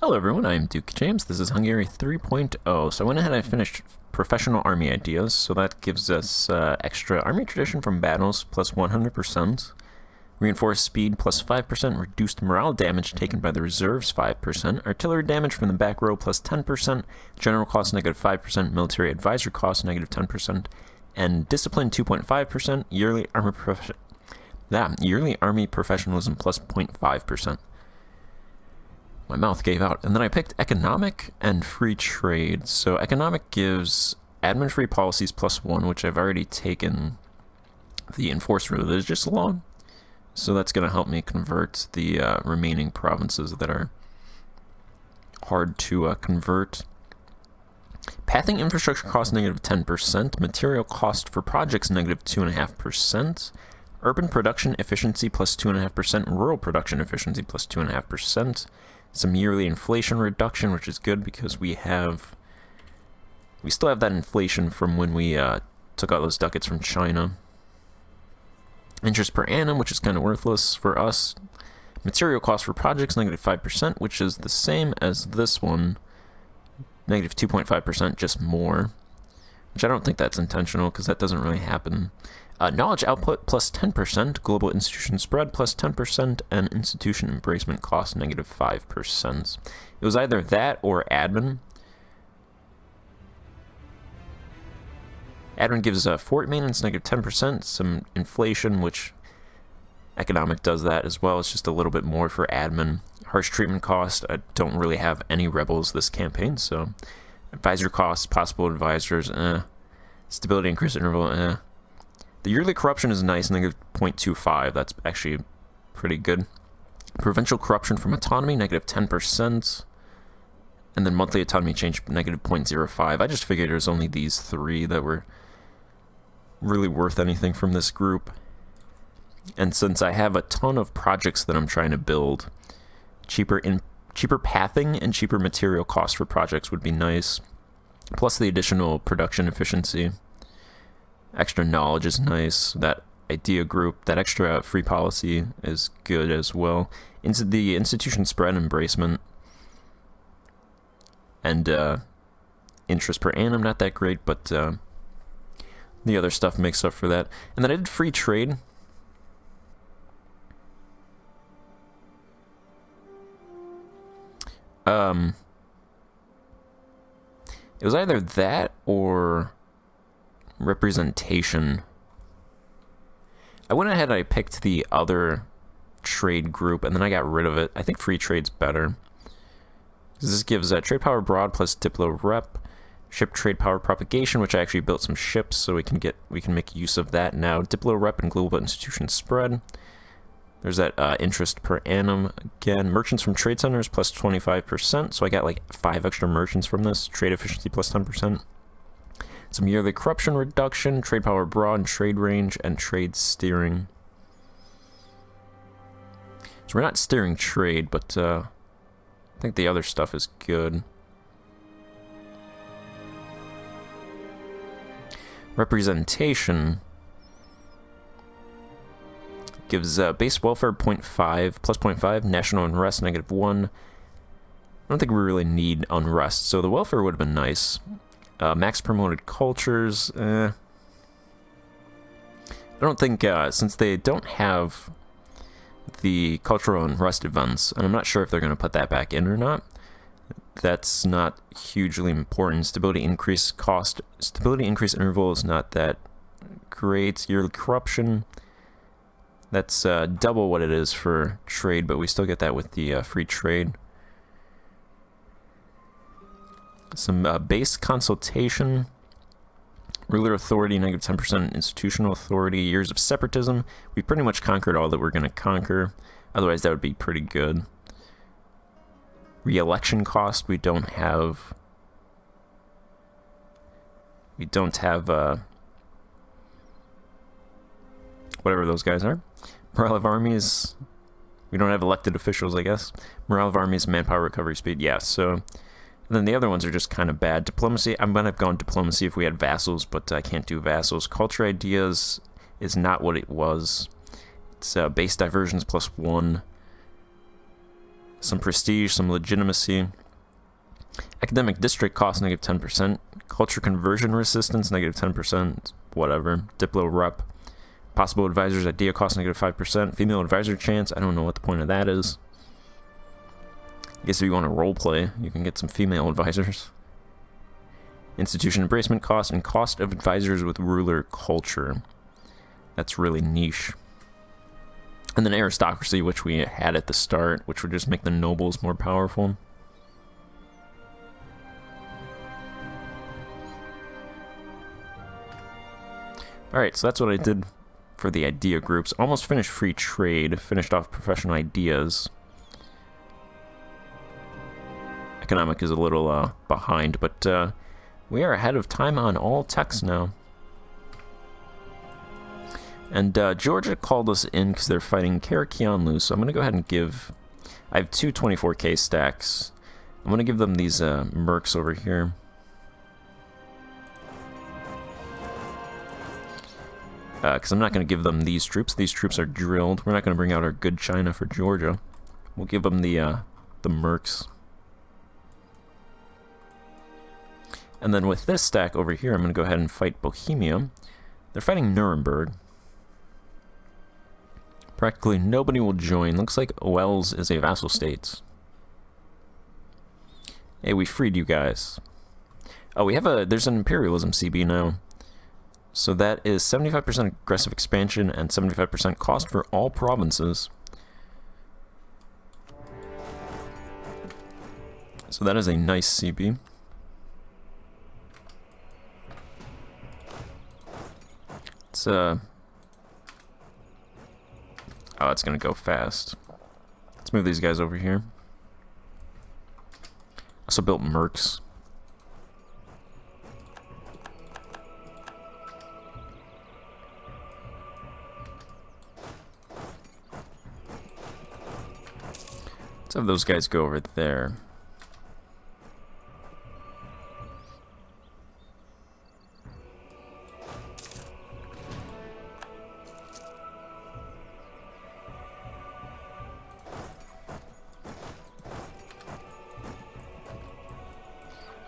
Hello everyone, I'm Duke James. This is Hungary 3.0. So I went ahead and I finished professional army ideas, so that gives us extra army tradition from battles plus 100%, reinforced speed plus 5%, reduced morale damage taken by the reserves 5%, artillery damage from the back row plus 10%, general cost negative 5%, military advisor cost negative 10%, and discipline 2.5%, yearly army professionalism plus 0.5%. My mouth gave out. And then I picked economic and free trade. So economic gives admin free policies plus 1, which I've already taken the enforced religious law. So that's going to help me convert the remaining provinces that are hard to convert. Pathing infrastructure cost negative 10%. Material cost for projects negative 2.5%. Urban production efficiency plus 2.5%. Rural production efficiency plus 2.5%. Some yearly inflation reduction, which is good because we still have that inflation from when we took out those ducats from China. Interest per annum, which is kind of worthless for us. Material cost for projects, negative 5%, which is the same as this one. Negative 2.5%, just more. Which I don't think that's intentional, because that doesn't really happen. Knowledge output plus 10%, global institution spread plus 10%, and institution embracement cost negative 5%. It was either that or admin. Admin gives fort maintenance negative 10%, some inflation, which economic does that as well. It's just a little bit more for admin. Harsh treatment cost, I don't really have any rebels this campaign, so advisor costs, possible advisors, Stability increase interval, The yearly corruption is nice, negative 0.25. That's actually pretty good. Provincial corruption from autonomy, negative 10%. And then monthly autonomy change, negative 0.05. I just figured there's only these three that were really worth anything from this group. And since I have a ton of projects that I'm trying to build, cheaper pathing and cheaper material costs for projects would be nice. Plus the additional production efficiency. Extra knowledge is nice. That idea group, that extra free policy is good as well. Into the institution spread embracement and interest per annum, not that great, but the other stuff makes up for that. And then I did free trade. It was either that or representation. I went ahead and I picked the other trade group and then I got rid of it. I think free trade's better. This gives trade power abroad plus diplo rep, ship trade power propagation, which I actually built some ships so we can make use of that now. Diplo rep and global institution spread. There's that interest per annum again. Merchants from trade centers plus 25%. So I got like 5 extra merchants from this. Trade efficiency plus 10%. Some yearly corruption reduction, trade power abroad, trade range, and trade steering. So we're not steering trade, but I think the other stuff is good. Representation gives base welfare 0.5, plus 0.5, national unrest negative 1. I don't think we really need unrest, so the welfare would have been nice. Max promoted cultures, I don't think, since they don't have the cultural unrest events, and I'm not sure if they're going to put that back in or not, that's not hugely important. Stability increase interval is not that great. Yearly corruption, that's double what it is for trade, but we still get that with the free trade. Some base consultation, ruler authority, negative 10%, institutional authority, years of separatism. We pretty much conquered all that we're going to conquer. Otherwise, that would be pretty good. Re-election cost, we don't have whatever those guys are. Morale of armies, we don't have elected officials, I guess. Morale of armies, manpower recovery speed, yeah, so. And then the other ones are just kind of bad. Diplomacy, I might have gone diplomacy if we had vassals, but I can't do vassals. Culture ideas is not what it was. It's base diversions plus 1. some prestige, some legitimacy. Academic district cost negative 10%. Culture conversion resistance negative 10%. Whatever. Diplo rep. Possible advisors idea cost negative 5%. Female advisor chance. I don't know what the point of that is. I guess if you want to role play, you can get some female advisors. Institution embracement cost and cost of advisors with ruler culture. That's really niche. And then aristocracy, which we had at the start, which would just make the nobles more powerful. Alright, so that's what I did for the idea groups. Almost finished free trade, finished off professional ideas. Economic is a little behind, but we are ahead of time on all techs now. And Georgia called us in because they're fighting Karakianlu, so I'm going to go ahead and give... I have two 24k stacks. I'm going to give them these mercs over here. Because I'm not going to give them these troops. These troops are drilled. We're not going to bring out our good China for Georgia. We'll give them the mercs. And then with this stack over here, I'm going to go ahead and fight Bohemia. They're fighting Nuremberg. Practically nobody will join. Looks like Wales is a vassal state. Hey, we freed you guys. Oh, there's an imperialism CB now. So that is 75% aggressive expansion and 75% cost for all provinces. So that is a nice CB. It's oh, it's gonna go fast. Let's move these guys over here. Also built mercs. Let's have those guys go over there.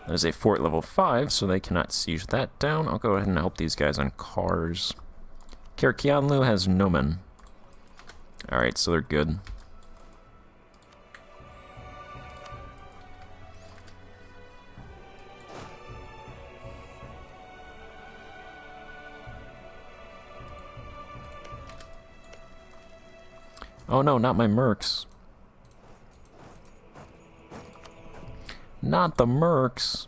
That is a fort level 5, so they cannot siege that down. I'll go ahead and help these guys on cars. Karakianlu has no men. Alright, so they're good. Oh no, not my mercs. Not the mercs.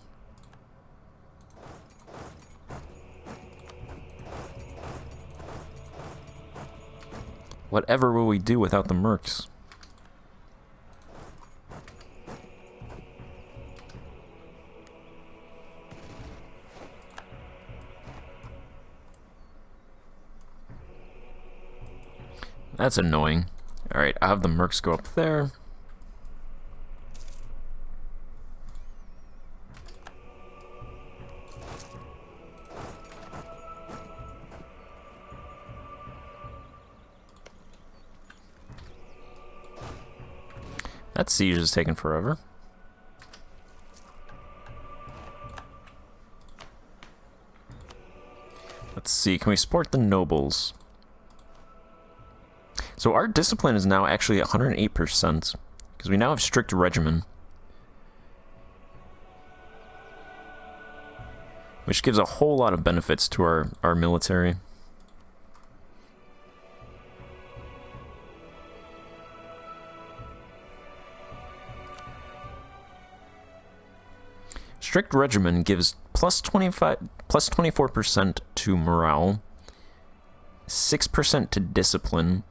Whatever will we do without the mercs? That's annoying. Alright, I'll have the mercs go up there. That siege is taking forever. Let's see, can we support the nobles? So our discipline is now actually 108%, because we now have strict regimen. Which gives a whole lot of benefits to our military. Strict regimen gives plus 24% to morale, 6% to discipline,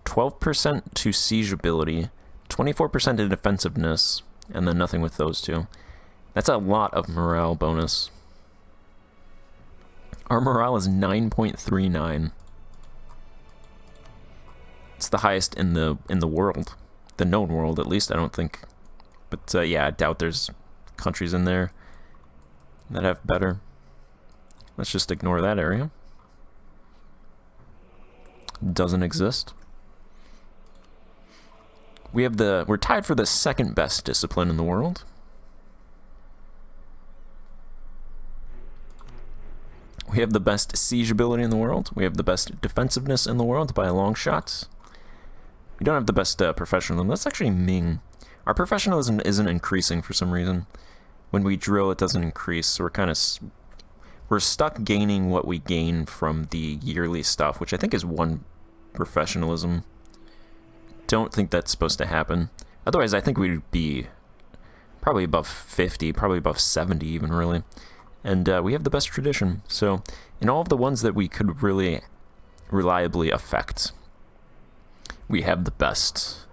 12% to siege ability, 24% to defensiveness, and then nothing with those two. That's a lot of morale bonus. Our morale is 9.39. It's the highest in the world, the known world at least. I don't think, but yeah, I doubt there's countries in there that have better. Let's just ignore that area. Doesn't exist. We're tied for the second best discipline in the world. We have the best siege ability in the world. We have the best defensiveness in the world by a long shot. We don't have the best professionalism. That's actually Ming. Our professionalism isn't increasing for some reason. When we drill, it doesn't increase, so we're stuck gaining what we gain from the yearly stuff, which I think is 1 professionalism. Don't think that's supposed to happen. Otherwise, I think we'd be probably above 50, probably above 70 even, really. And we have the best tradition. So in all of the ones that we could really reliably affect, we have the best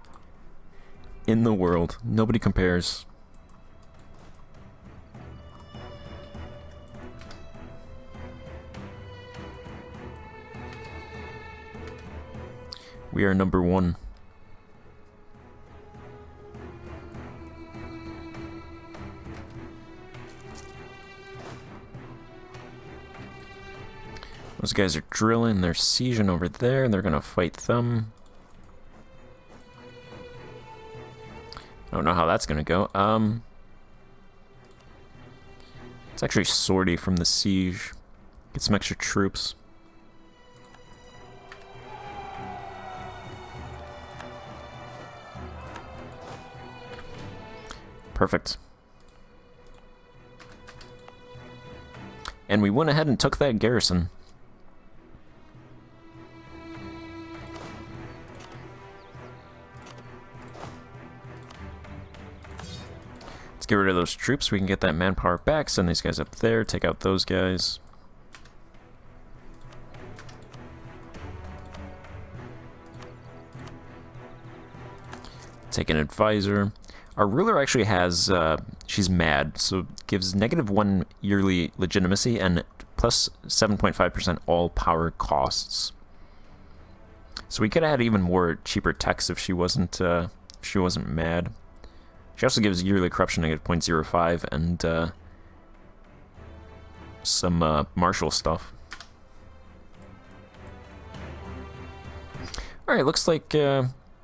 in the world. Nobody compares. We are number 1. Those guys are drilling, they're sieging over there, and they're gonna fight them. I don't know how that's gonna go. It's actually sortie from the siege. Get some extra troops. Perfect. And we went ahead and took that garrison. Let's get rid of those troops. We can get that manpower back. Send these guys up there. Take out those guys. Take an advisor. Our ruler actually has, she's mad, so gives -1 yearly legitimacy and plus 7.5% all power costs. So we could have had even more cheaper techs if she wasn't mad. She also gives yearly corruption -0.05 and some martial stuff. All right, looks like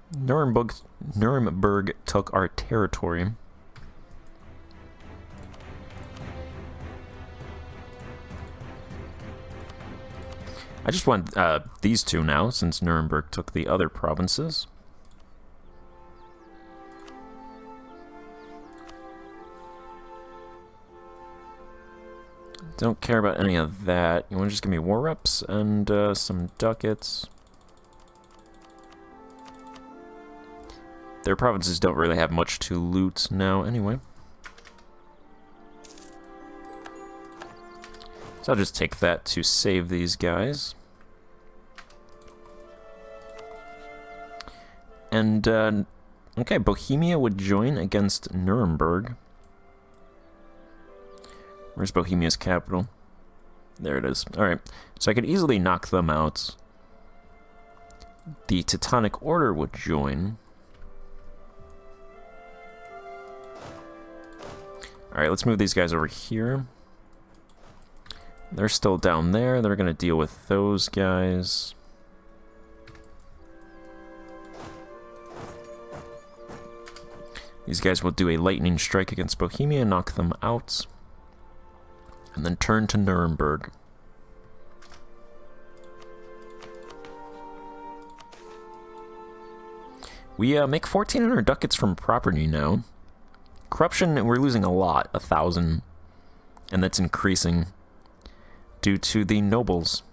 Nuremberg took our territory. I just want these two now, since Nuremberg took the other provinces. Don't care about any of that. You want to just give me war reps and some ducats. Their provinces don't really have much to loot now anyway. So I'll just take that to save these guys. And, okay, Bohemia would join against Nuremberg. Where's Bohemia's capital? There it is. Alright, so I could easily knock them out. The Teutonic Order would join. Alright, let's move these guys over here. They're still down there. They're going to deal with those guys. These guys will do a lightning strike against Bohemia, knock them out. And then turn to Nuremberg. We make 1,400 ducats from property now. Corruption, we're losing a lot, 1,000. And that's increasing due to the nobles.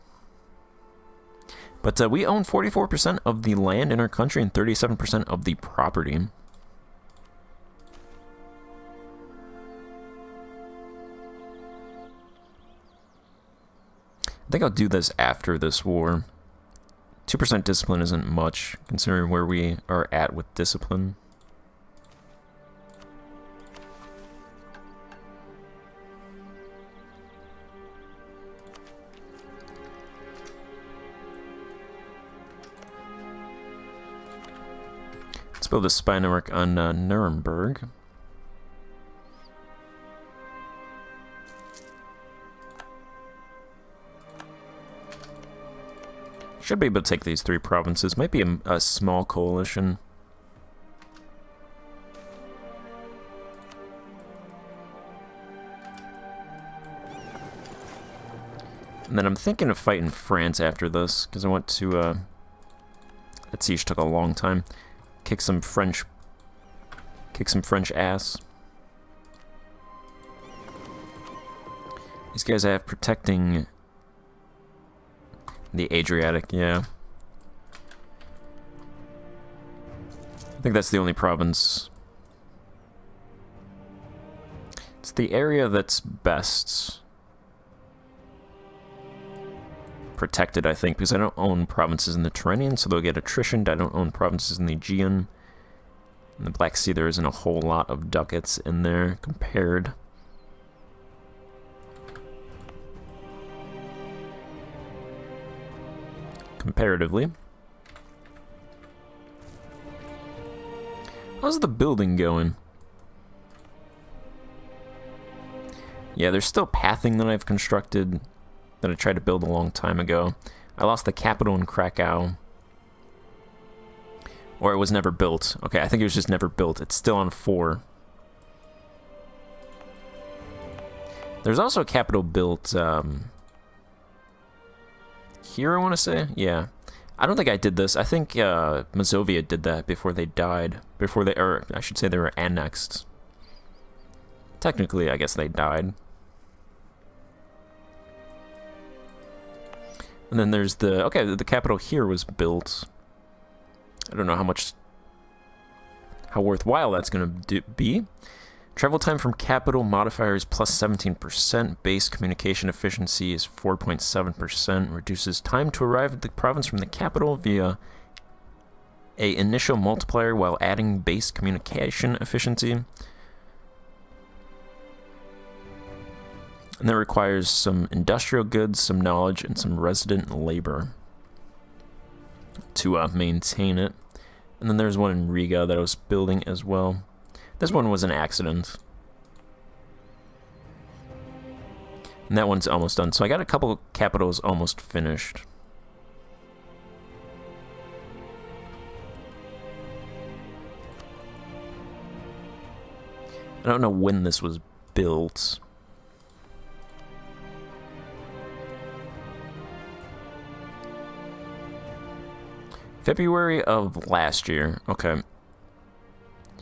But we own 44% of the land in our country and 37% of the property. I think I'll do this after this war. 2% discipline isn't much, considering where we are at with discipline. Let's build a spy network on Nuremberg. Should be able to take these 3 provinces. Might be a small coalition. And then I'm thinking of fighting France after this, because I want to, that siege took a long time. Kick some French ass. These guys have protecting the Adriatic, yeah. I think that's the only province. It's the area that's best protected, I think, because I don't own provinces in the Tyrrhenian, so they'll get attritioned. I don't own provinces in the Aegean. In the Black Sea, there isn't a whole lot of ducats in there compared. Comparatively. How's the building going? Yeah, there's still pathing that I've constructed that I tried to build a long time ago. I lost the capital in Krakow. Or it was never built. Okay, I think it was just never built. It's still on 4. There's also a capital built here, I want to say. Yeah. I don't think I did this. I think Mazovia did that before they died. Before they, or I should say they were annexed. Technically, I guess they died. And then there's the, okay, the capital here was built. I don't know how worthwhile that's going to be. Travel time from capital modifier is plus 17%. Base communication efficiency is 4.7%. Reduces time to arrive at the province from the capital via a initial multiplier while adding base communication efficiency. And that requires some industrial goods, some knowledge, and some resident labor to maintain it. And then there's one in Riga that I was building as well. This one was an accident. And that one's almost done. So I got a couple capitals almost finished. I don't know when this was built. February of last year. Okay.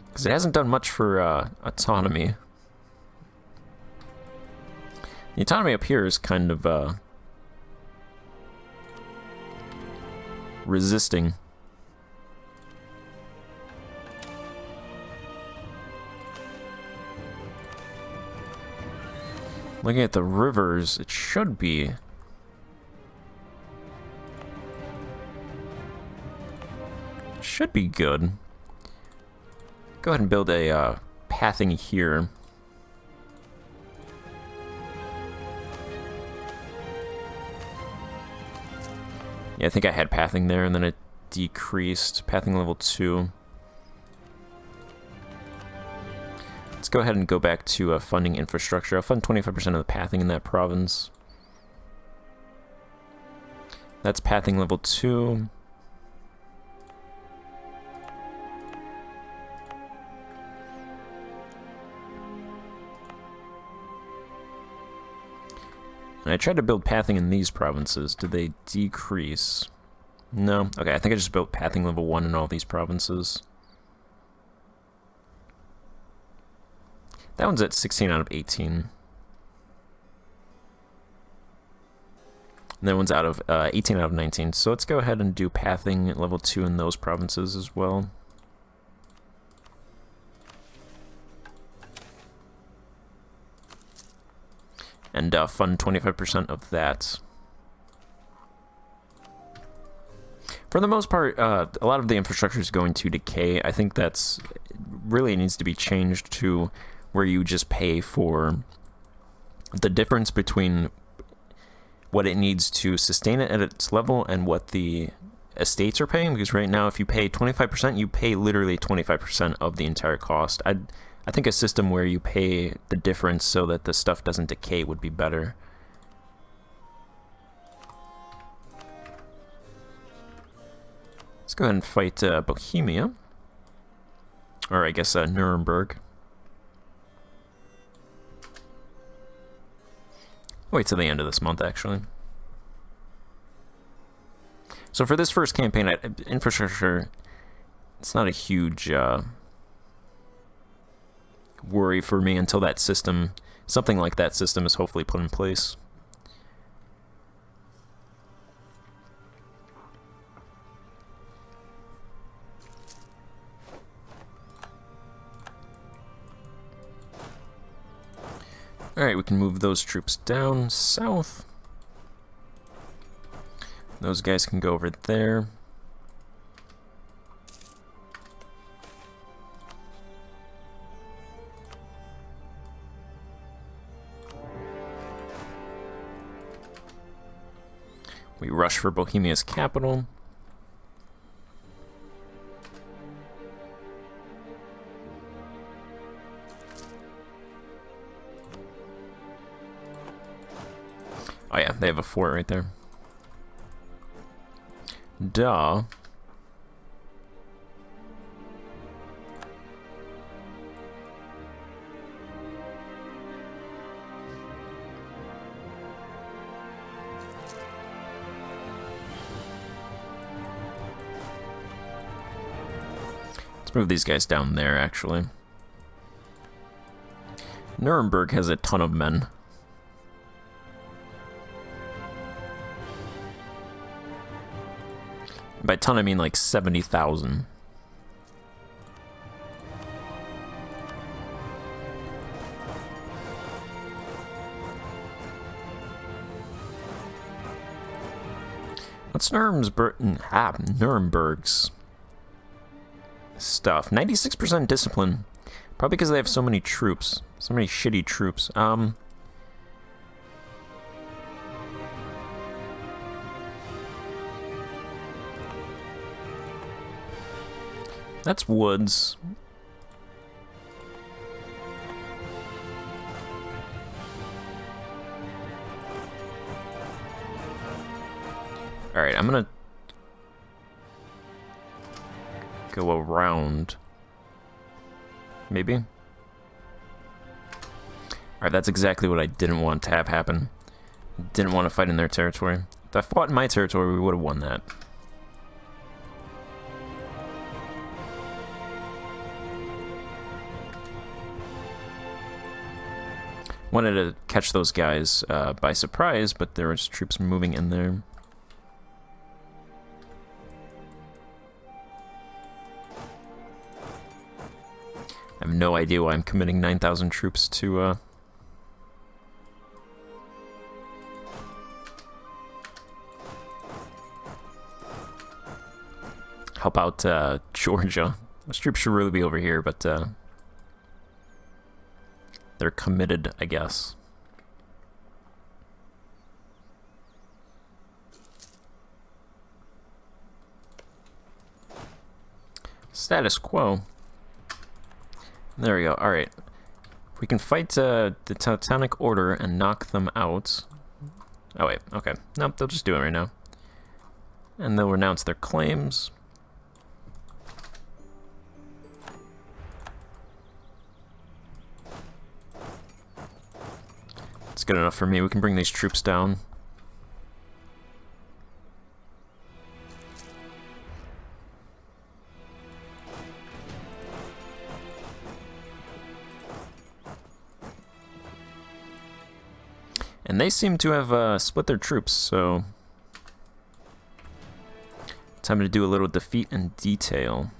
Because it hasn't done much for autonomy. The autonomy up here is kind of resisting. Looking at the rivers, it should be. Should be good. Go ahead and build a pathing here. Yeah, I think I had pathing there, and then it decreased. Pathing level 2. Let's go ahead and go back to funding infrastructure. I'll fund 25% of the pathing in that province. That's pathing level 2. And I tried to build pathing in these provinces. Did they decrease? No. Okay, I think I just built pathing level 1 in all these provinces. That one's at 16 out of 18. And that one's out of 18 out of 19. So let's go ahead and do pathing at level 2 in those provinces as well. And fund 25% of that. For the most part, a lot of the infrastructure is going to decay. I think that's really needs to be changed to where you just pay for the difference between what it needs to sustain it at its level and what the estates are paying. Because right now, if you pay 25%, you pay literally 25% of the entire cost. I think a system where you pay the difference so that the stuff doesn't decay would be better. Let's go ahead and fight Bohemia. Or I guess Nuremberg. Wait till the end of this month, actually. So for this first campaign, infrastructure, it's not a huge worry for me until that system, something like that system, is hopefully put in place. Alright, we can move those troops down south. Those guys can go over there. We rush for Bohemia's capital. Oh yeah, they have a fort right there. Duh. Let's move these guys down there, actually. Nuremberg has a ton of men. By ton, I mean like 70,000. What's Nuremberg's stuff? 96% discipline. Probably because they have so many troops. So many shitty troops. That's woods. Alright, I'm gonna go around. Maybe? Alright, that's exactly what I didn't want to have happen. Didn't want to fight in their territory. If I fought in my territory, we would have won that. Wanted to catch those guys by surprise, but there was troops moving in there. I have no idea why I'm committing 9,000 troops to help out Georgia. Those troops should really be over here, but they're committed, I guess. Status quo. There we go. Alright. We can fight the Teutonic Order and knock them out. Oh, wait. Okay. Nope, they'll just do it right now. And they'll renounce their claims. It's good enough for me. We can bring these troops down. And they seem to have split their troops, so time to do a little defeat in detail.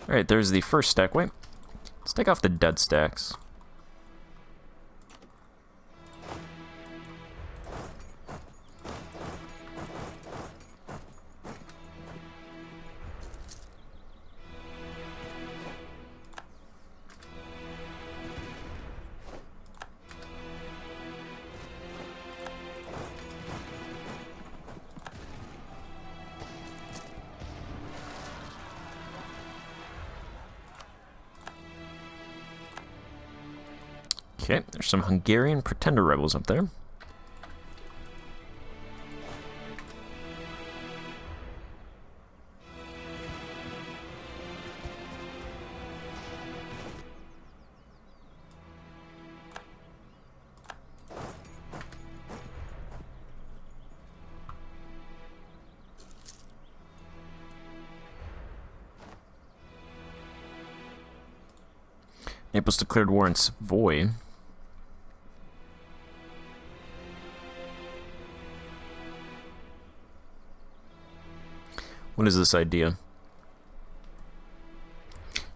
Alright, there's the first stack. Wait, let's take off the dead stacks. Okay, there's some Hungarian pretender rebels up there. Naples declared war on Savoy. What is this idea?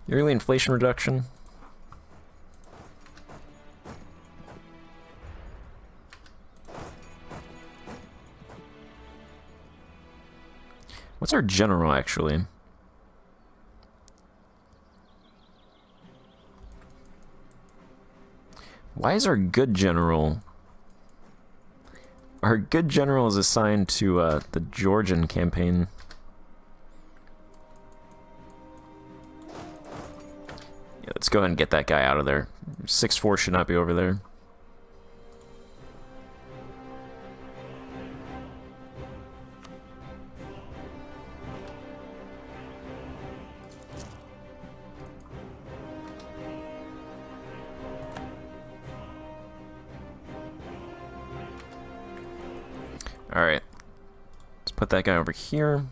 Yearly inflation reduction. What's our general, actually? Why is our good general... Our good general is assigned to the Georgian campaign. Yeah, let's go ahead and get that guy out of there. 6-4 should not be over there. Alright, let's put that guy over here.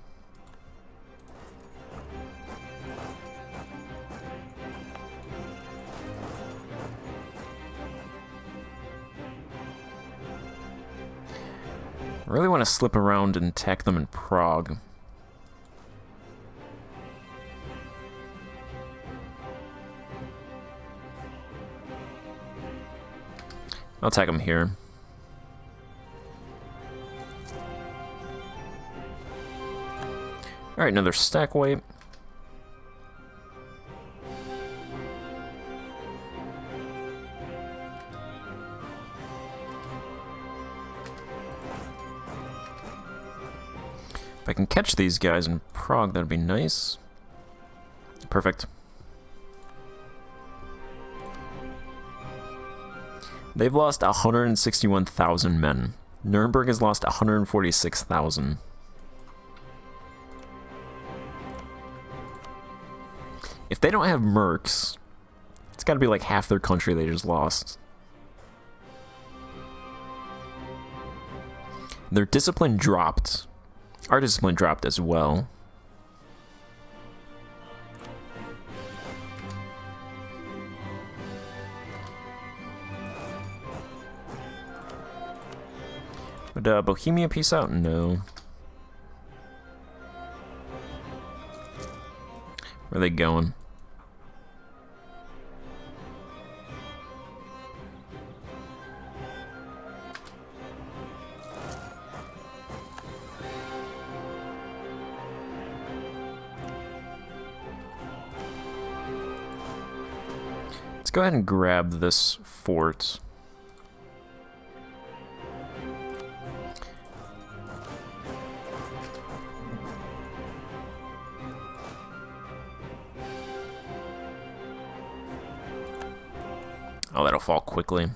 I really want to slip around and attack them in Prague. I'll attack them here. Alright, another stack wipe. If I can catch these guys in Prague, that'd be nice. Perfect. They've lost 161,000 men. Nuremberg has lost 146,000. If they don't have mercs, it's got to be like half their country they just lost. Their discipline dropped. Our discipline dropped as well. Would Bohemia peace out? No. Where are they going? Let's go ahead and grab this fort. Oh, that'll fall quickly.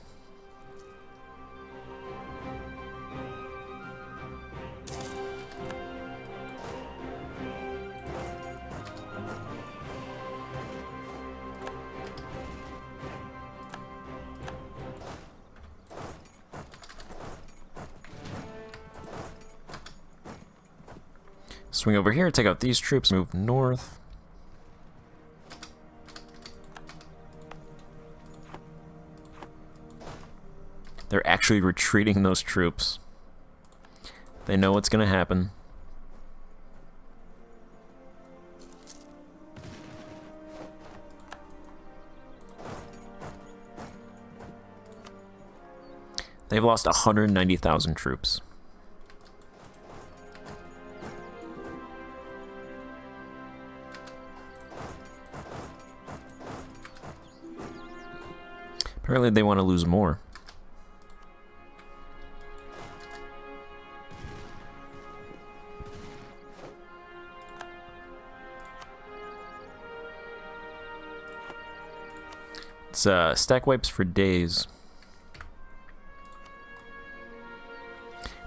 Swing over here, take out these troops, move north. They're actually retreating those troops. They know what's going to happen. They've lost 190,000 troops. Apparently they want to lose more. It's stack wipes for days.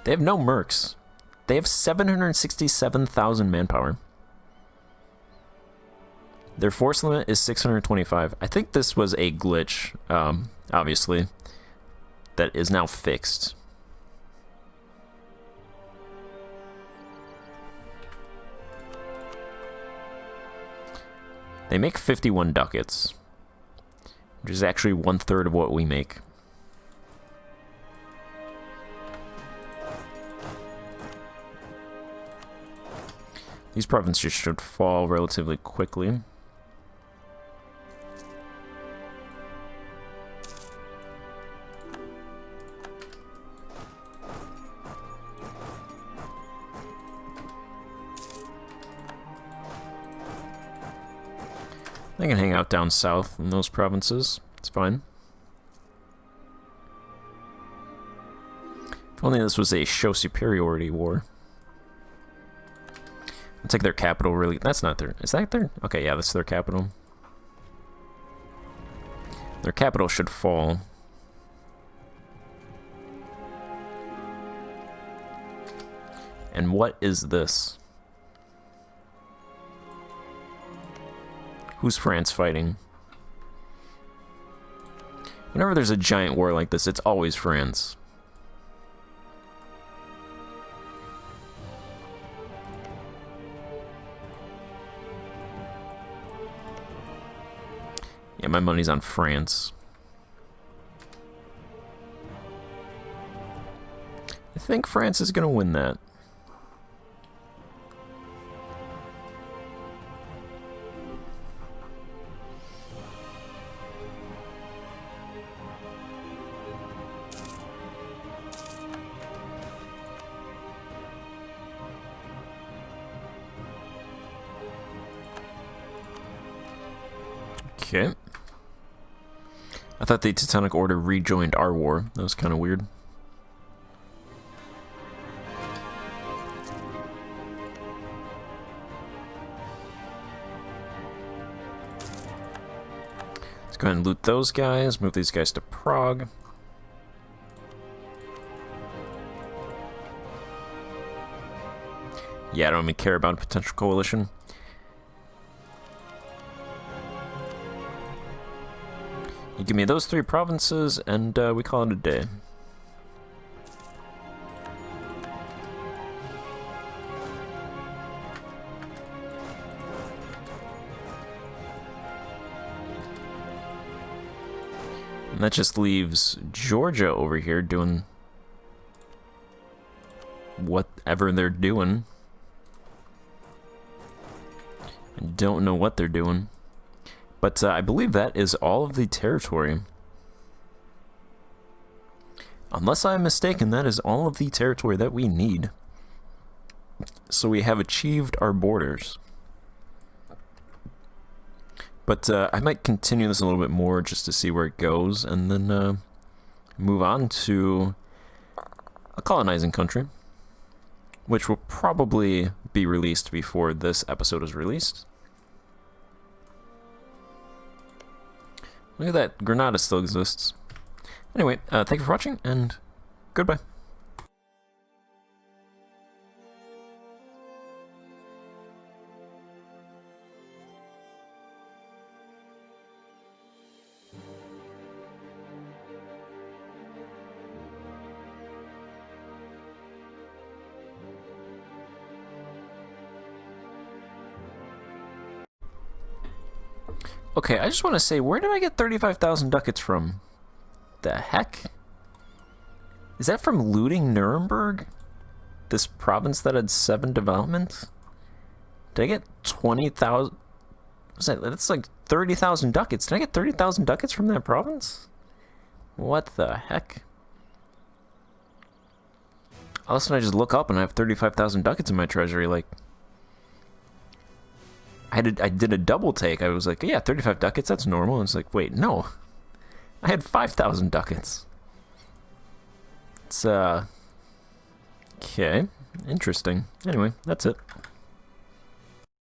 They have no mercs. They have 767,000 manpower. Their force limit is 625. I think this was a glitch, obviously, that is now fixed. They make 51 ducats. which is actually 1/3 of what we make. These provinces should fall relatively quickly. I can hang out down south in those provinces. It's fine. If only this was a show superiority war. I'll take their capital, really. That's not their... Is that their... Okay, yeah, that's their capital. Their capital should fall. And what is this? Who's France fighting? Whenever there's a giant war like this, it's always France. Yeah, my money's on France. I think France is gonna win that. Okay. I thought the Teutonic Order rejoined our war. That was kind of weird. Let's go ahead and loot those guys. Move these guys to Prague. Yeah, I don't even care about a potential coalition. You give me those 3 provinces, and we call it a day. And that just leaves Georgia over here doing whatever they're doing. I don't know what they're doing. But I believe that is all of the territory. Unless I'm mistaken, that is all of the territory that we need. So we have achieved our borders. But I might continue this a little bit more just to see where it goes, and then move on to a colonizing country, which will probably be released before this episode is released. Look at that, Granada still exists. Anyway, thank you for watching, and goodbye. Okay, I just want to say, where did I get 35,000 ducats from? The heck? Is that from looting Nuremberg? This province that had 7 development? Did I get 20,000? What's that? That's like 30,000 ducats. Did I get 30,000 ducats from that province? What the heck? All of a sudden I just look up and I have 35,000 ducats in my treasury, like... I did a double take. I was like, yeah, 35 ducats, that's normal. And it's like, wait, no. I had 5,000 ducats. It's, okay. Interesting. Anyway, that's it.